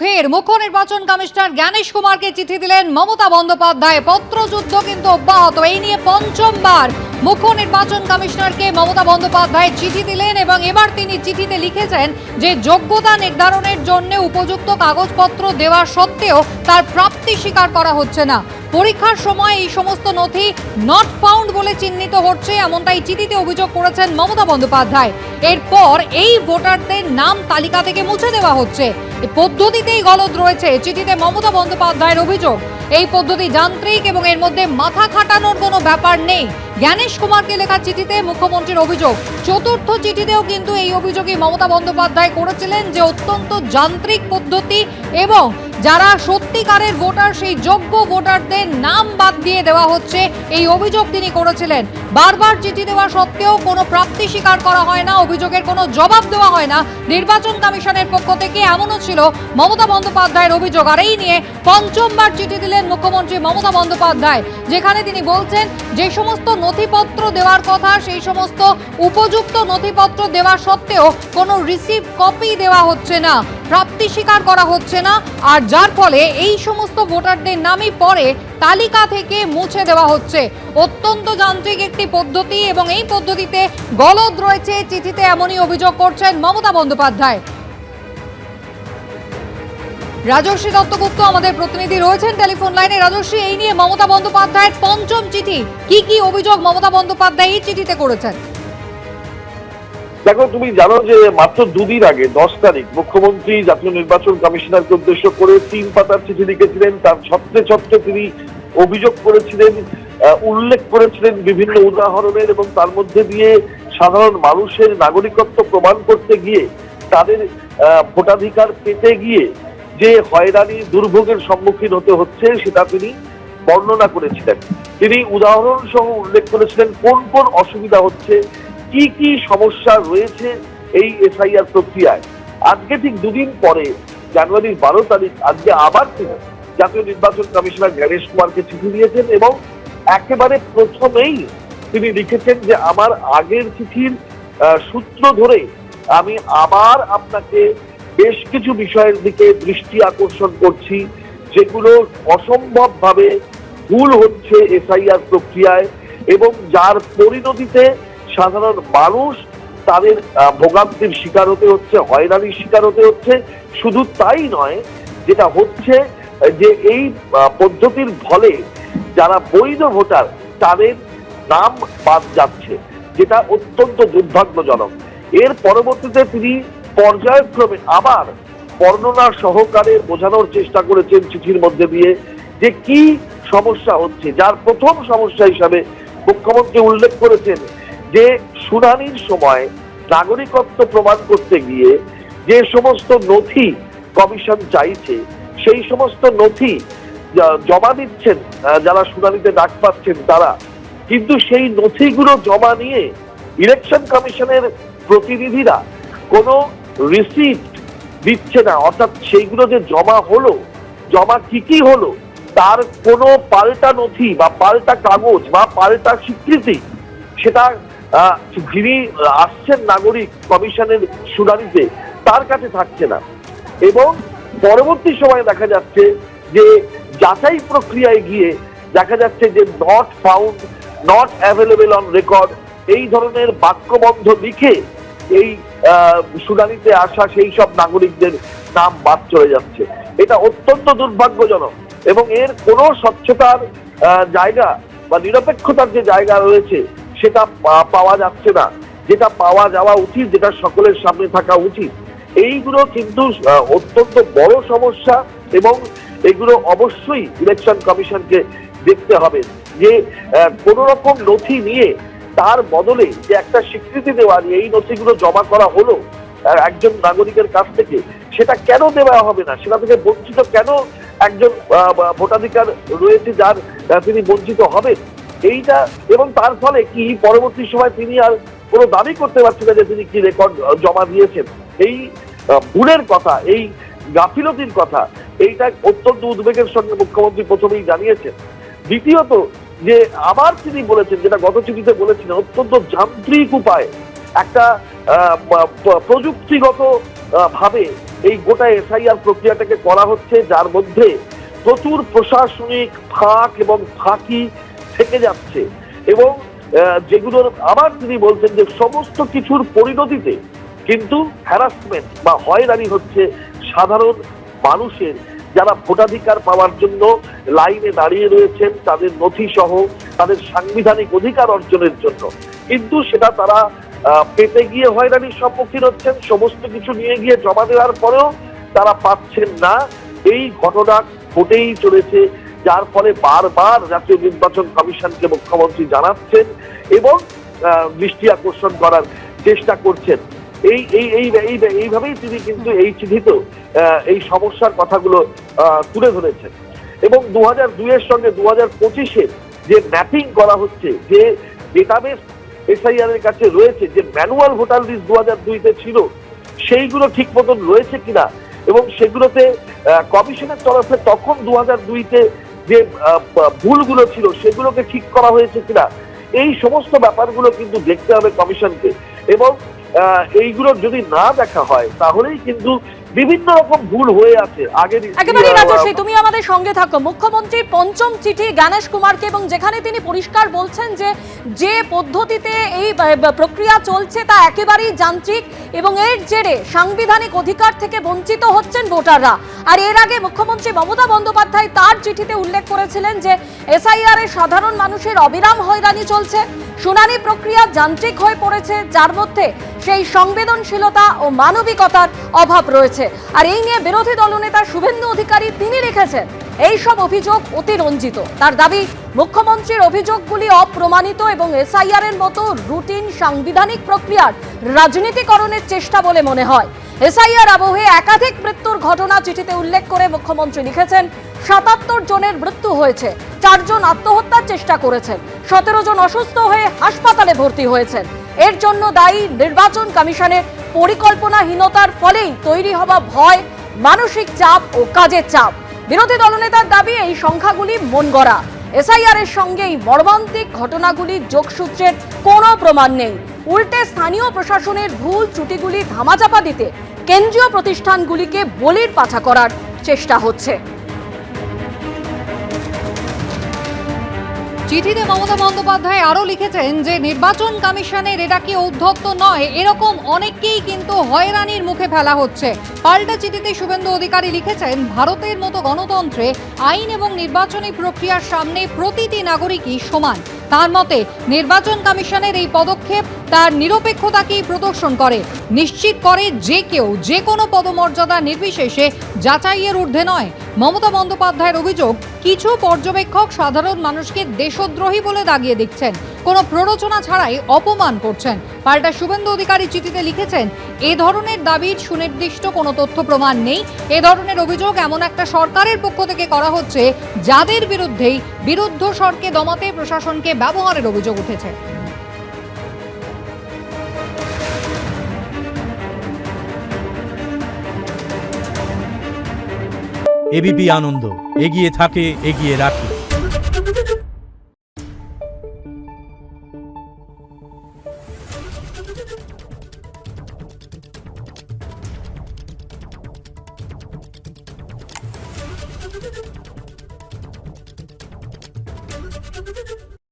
ফের মুখ্য নির্বাচন কমিশনার জ্ঞানেশ কুমারকে চিঠি দিলেন মমতা বন্দ্যোপাধ্যায়। পত্রযুদ্ধ কিন্তু অব্যাহত। এই নিয়ে পঞ্চমবার মুখ্য নির্বাচন কমিশনারকে মমতা বন্দ্যোপাধ্যায় চিঠি দিলেন এবং এবার তিনি চিঠিতে লিখেছেন যে যোগ্যতা নির্ধারণের জন্য উপযুক্ত কাগজপত্র দেওয়া সত্ত্বেও তার প্রাপ্তি স্বীকার করা হচ্ছে না। পরীক্ষার সময় এই সমস্ত নথি নট ফাউন্ড বলে চিহ্নিত হচ্ছে, এমনটাই চিঠিতে অভিযোগ করেছেন মমতা বন্দ্যোপাধ্যায়। এরপর এই ভোটারদের নাম তালিকা থেকে মুছে দেওয়া হচ্ছে। এই পদ্ধতিতেই গলদ রয়েছে। চিঠিতে মমতা বন্দ্যোপাধ্যায়ের অভিযোগ এই পদ্ধতি যান্ত্রিক এবং এর মধ্যে মাথা খাটানোর কোনো ব্যাপার নেই। জ্ঞানেশ কুমারকে লেখা চিঠিতে মুখ্যমন্ত্রীর অভিযোগ। চতুর্থ চিঠিতেও কিন্তু এই অভিযোগই মমতা বন্দ্যোপাধ্যায় করেছিলেন যে অত্যন্ত যান্ত্রিক পদ্ধতি এবং যারা সত্যিকারের ভোটার সেই যোগ্য ভোটারদের নাম বাদ দিয়ে দেওয়া হচ্ছে, এই অভিযোগ তিনি করেছিলেন। বারবার চিঠি দেওয়া সত্ত্বেও কোনো প্রাপ্তি স্বীকার করা হয় না, অভিযোগের কোনো জবাব দেওয়া হয় না নির্বাচন কমিশনের পক্ষ থেকে, এমনও ছিল মমতা বন্দ্যোপাধ্যায়ের অভিযোগ। আর এই নিয়ে পঞ্চমবার চিঠি দিলেন মুখ্যমন্ত্রী মমতা বন্দ্যোপাধ্যায়, যেখানে তিনি বলছেন যে সমস্ত নথিপত্র দেওয়ার কথা সেই সমস্ত উপযুক্ত নথিপত্র দেওয়া সত্ত্বেও কোনো রিসিভ কপি দেওয়া হচ্ছে না, প্রাপ্তি স্বীকার করা হচ্ছে না, আর যার ফলে এই সমস্ত ভোটারদের নামই পরে তালিকা থেকে মুছে দেওয়া হচ্ছে। অত্যন্ত যান্ত্রিক একটি পদ্ধতি এবং এই পদ্ধতিতে গলদ রয়েছে। চিঠিতে এমনই অভিযোগ করছেন মমতা বন্দ্যোপাধ্যায়। রাজশ্রী দত্তগুপ্ত আমাদের প্রতিনিধি রয়েছেন টেলিফোন লাইনে। রাজশ্রী, এই নিয়ে মমতা বন্দ্যোপাধ্যায়ের পঞ্চম চিঠি, কি কি অভিযোগ মমতা বন্দ্যোপাধ্যায় এই চিঠিতে করেছেন? দেখো, তুমি জানো যে মাত্র দুদিন আগে 10 তারিখ মুখ্যমন্ত্রী জাতীয় নির্বাচন কমিশনারকে উদ্দেশ্য করে 3 পাতার চিঠি লিখেছিলেন। তার ছত্রে ছত্রে তিনি অভিযোগ করেছিলেন, উল্লেখ করেছিলেন বিভিন্ন উদাহরণের, এবং তার মধ্যে দিয়ে সাধারণ মানুষের নাগরিকত্ব প্রমাণ করতে গিয়ে তাদের ভোটাধিকার পেতে গিয়ে যে হয়রানি দুর্ভোগের সম্মুখীন হতে হচ্ছে সেটা তিনি বর্ণনা করেছিলেন। তিনি উদাহরণ সহ উল্লেখ করেছিলেন কোন কোন অসুবিধা হচ্ছে, কি কি সমস্যা রয়েছে এই এসআইআর প্রক্রিয়ায়। আজকে ঠিক দুদিন পরে জানুয়ারির 12 তারিখ আজকে আবার তিনি জাতীয় নির্বাচন কমিশনার জ্ঞানেশ কুমারকে চিঠি দিয়েছেন এবং একেবারে প্রথমেই তিনি লিখেছেন যে আমার আগের চিঠির সূত্র ধরে আমি আবার আপনাকে বেশ কিছু বিষয়ের দিকে দৃষ্টি আকর্ষণ করছি যেগুলো অসম্ভবভাবে ভুল হচ্ছে এসআইআর প্রক্রিয়ায় এবং যার পরিণতিতে সাধারণ মানুষ তাদের ভোগান্তির শিকার হতে হচ্ছে, হয়রানির শিকার হতে হচ্ছে। শুধু তাই নয়, যেটা হচ্ছে যে এই পদ্ধতির ফলে যারা বৈধ ভোটার তাদের নাম বাদ যাচ্ছে, যেটা অত্যন্ত দুর্ভাগ্যজনক। এর পরবর্তীতে তিনি পর্যায়ক্রমে আবার বর্ণনা সহকারে বোঝানোর চেষ্টা করেছেন চিঠির মধ্যে দিয়ে যে কি সমস্যা হচ্ছে। যার প্রথম সমস্যা হিসাবে মুখ্যমন্ত্রী উল্লেখ করেছেন যে শুনানির সময় নাগরিকত্ব প্রমাণ করতে গিয়ে যে সমস্ত নথি কমিশন চাইছে সেই সমস্ত নথি জমা দিচ্ছেন যারা শুনানিতে ডাক পাচ্ছেন তারা, কিন্তু সেই নথিগুলো জমা নিয়ে ইলেকশন কমিশনের প্রতিনিধিরা কোনো রিসিপ্ট দিচ্ছে না। অর্থাৎ সেইগুলো যে জমা হলো, জমা কি হলো তার কোনো পাল্টা নথি বা পাল্টা কাগজ বা পাল্টা স্বীকৃতি সেটা যিনি আসছেন নাগরিক কমিশনের শুনানিতে তার কাছে থাকছে না। এবং পরবর্তী সময়ে দেখা যাচ্ছে যে যাচাই প্রক্রিয়ায় গিয়ে দেখা যাচ্ছে যে not found, not available on record, এই ধরনের বাক্যবন্ধ লিখে এই শুনানিতে আসা সেই সব নাগরিকদের নাম বাদ চলে যাচ্ছে। এটা অত্যন্ত দুর্ভাগ্যজনক এবং এর কোনো স্বচ্ছতার জায়গা বা নিরপেক্ষতার যে জায়গা রয়েছে সেটা পাওয়া যাচ্ছে না, যেটা পাওয়া যাওয়া উচিত, যেটা সকলের সামনে থাকা উচিত। এইগুলো কিন্তু অত্যন্ত বড় সমস্যা এবং এগুলো অবশ্যই ইলেকশন কমিশনকে দেখতে হবে যে কোন রকম নথি নিয়ে তার বদলে যে একটা স্বীকৃতি দেওয়া, এই নথিগুলো জমা করা হলো একজন নাগরিকের কাছ থেকে, সেটা কেন দেওয়া হবে না, সেটা থেকে বঞ্চিত কেন একজন ভোটাধিকার রয়েছে যার তিনি বঞ্চিত হবেন এইটা। এবং তার ফলে কি পরবর্তী সময় তিনি আর কোনো দাবি করতে পারছেন না যে তিনি কি রেকর্ড জমা দিয়েছেন। এই ভুলের কথা, এই গাফিলতির কথা, এইটা অত্যন্ত উদ্বেগের সঙ্গে মুখ্যমন্ত্রী প্রথমেই জানিয়েছেন। দ্বিতীয়ত যে আবার তিনি বলেছেন, যেটা গত চিঠিতে বলেছিলেন, অত্যন্ত যান্ত্রিক উপায় একটা প্রযুক্তিগত ভাবে এই গোটা এসআইআর প্রক্রিয়াটাকে করা হচ্ছে, যার মধ্যে প্রচুর প্রশাসনিক ফাঁক এবং ফাঁকি থেকে যাচ্ছে, এবং যেগুলোর আবার তিনি বলছেন যে সমস্ত কিছুর পরিণতিতে কিন্তু হ্যারাসমেন্ট বা হয়রানি হচ্ছে সাধারণ মানুষের, যারা ভোটাধিকার পাওয়ার জন্য লাইনে দাঁড়িয়ে রয়েছেন তাদের নথি সহ তাদের সাংবিধানিক অধিকার অর্জনের জন্য, কিন্তু সেটা তারা পেতে গিয়ে হয়রানির সম্মুখীন হচ্ছেন। সমস্ত কিছু নিয়ে গিয়ে জমা দেওয়ার পরেও তারা পাচ্ছেন না। এই ঘটনা ঘটেই চলেছে, যার ফলে বারবার জাতীয় নির্বাচন কমিশনকে মুখ্যমন্ত্রী জানাচ্ছেন এবং দৃষ্টি আকর্ষণ করার চেষ্টা করছেন। এইভাবেই তিনি কিন্তু এই চিঠিতে এই সমস্যার কথাগুলো তুলে ধরেছেন। এবং 2002-এর সঙ্গে 2025-এর যে ম্যাপিং করা হচ্ছে, যে ডেটাবেস এসআইআর এর কাছে রয়েছে, যে ম্যানুয়াল ভোটার লিস্ট 2002-তে ছিল, সেইগুলো ঠিক মতন রয়েছে কিনা এবং সেগুলোতে কমিশনের তরফে তখন 2002-তে যে ভুলগুলো ছিল সেগুলোকে ঠিক করা হয়েছে কিনা, এই সমস্ত ব্যাপারগুলো কিন্তু দেখতে হবে কমিশনকে। এবং এইগুলো যদি না দেখা হয় তাহলেই কিন্তু বিভিন্ন রকম ভুল হয়ে আছে। আগে একেবারে রাজশ্রী, তুমি আমাদের সঙ্গে থাকো। মুখ্যমন্ত্রীর পঞ্চম চিঠি জ্ঞানেশ কুমারকে, এবং যেখানে তিনি পরিষ্কার বলছেন যে পদ্ধতিতে এই প্রক্রিয়া চলছে তা একেবারেই যান্ত্রিক এবং এর জেরে সাংবিধানিক অধিকার থেকে বঞ্চিত হচ্ছেন ভোটাররা। আর এর আগে মুখ্যমন্ত্রী মমতা বন্দ্যোপাধ্যায় তার চিঠিতে উল্লেখ করেছিলেন যে এসআইআর এ সাধারণ মানুষের অবিরাম হয়রানি চলছে, শুনানি প্রক্রিয়া যান্ত্রিক হয়ে পড়েছে, যার মধ্যে সেই সংবেদনশীলতা ও মানবিকতার অভাব রয়েছে। আর এই নিয়ে বিরোধী দলনেতা শুভেন্দু অধিকারী তিনি লিখেছেন, এই সব অভিযোগ অতিরঞ্জিত। তার দাবি, মুখ্যমন্ত্রীর অভিযোগগুলি অপ্রমাণিত এবং এসআইআর এর মতো রুটিন সাংবিধানিক প্রক্রিয়ার রাজনীতিকরণের চেষ্টা বলে মনে হয়। এসআইআর আবহে একাধিক মৃত্যুর ঘটনা চিঠিতে উল্লেখ করে মুখ্যমন্ত্রী লিখেছেন, 77 জনের মৃত্যু হয়েছে, 4 জন আত্মহত্যার চেষ্টা করেছেন, 17 জন অসুস্থ হয়ে হাসপাতালে ভর্তি হয়েছেন। এর জন্য দায়ী নির্বাচন কমিশনের পরিকল্পনাহীনতার ফলেই তৈরি হওয়া ভয়, মানসিক চাপ ও কাজের চাপ। বিরোধী দলনেতার দাবি, এই সংখ্যাগুলি মনগড়া। এসআইআর এর সঙ্গে এই মর্মান্তিক ঘটনাগুলির যোগসূত্রের কোনো প্রমাণ নেই। উল্টে স্থানীয় প্রশাসনের ভুল ত্রুটিগুলি ধামাচাপা দিতে কেন্দ্রীয় প্রতিষ্ঠানগুলিকে বলির পাঠা করার চেষ্টা হচ্ছে। চিঠিতে মমতা বন্দ্যোপাধ্যায় আরও লিখেছেন যে নির্বাচন কমিশনের এটা কি ঔদ্ধত্য নয়, এরকম অনেককেই কিন্তু হয়রানির মুখে ফেলা হচ্ছে। পাল্টা চিঠিতে শুভেন্দু অধিকারী লিখেছেন, ভারতের মতো গণতন্ত্রে আইন এবং নির্বাচনী প্রক্রিয়ার সামনে প্রতিটি নাগরিকই সমান। তার মতে নির্বাচন কমিশনের এই পদক্ষেপ তার নিরপেক্ষতাকেই প্রদর্শন করে, নিশ্চিত করে যে কেউ যে কোনো পদমর্যাদা নির্বিশেষে যাচাইয়ের ঊর্ধ্বে নয়। মমতা বন্দ্যোপাধ্যায়ের অভিযোগ, কিছু পর্যবেক্ষক সাধারণ মানুষকে দেশদ্রোহী বলে দাগিয়ে দিচ্ছেন, কোনো প্ররোচনা ছাড়াই অপমান করছেন। পাল্টা শুভেন্দু অধিকারী চিঠিতে লিখেছেন, এ ধরনের দাবির সুনির্দিষ্ট কোনো তথ্য প্রমাণ নেই। এ ধরনের অভিযোগ এমন একটা সরকারের পক্ষ থেকে করা হচ্ছে যাদের বিরুদ্ধেই বিরুদ্ধ স্বরকে দমাতে প্রশাসনকে ব্যবহারের অভিযোগ উঠেছে। এবিপি আনন্দ, এগিয়ে থাকে, এগিয়ে রাখে।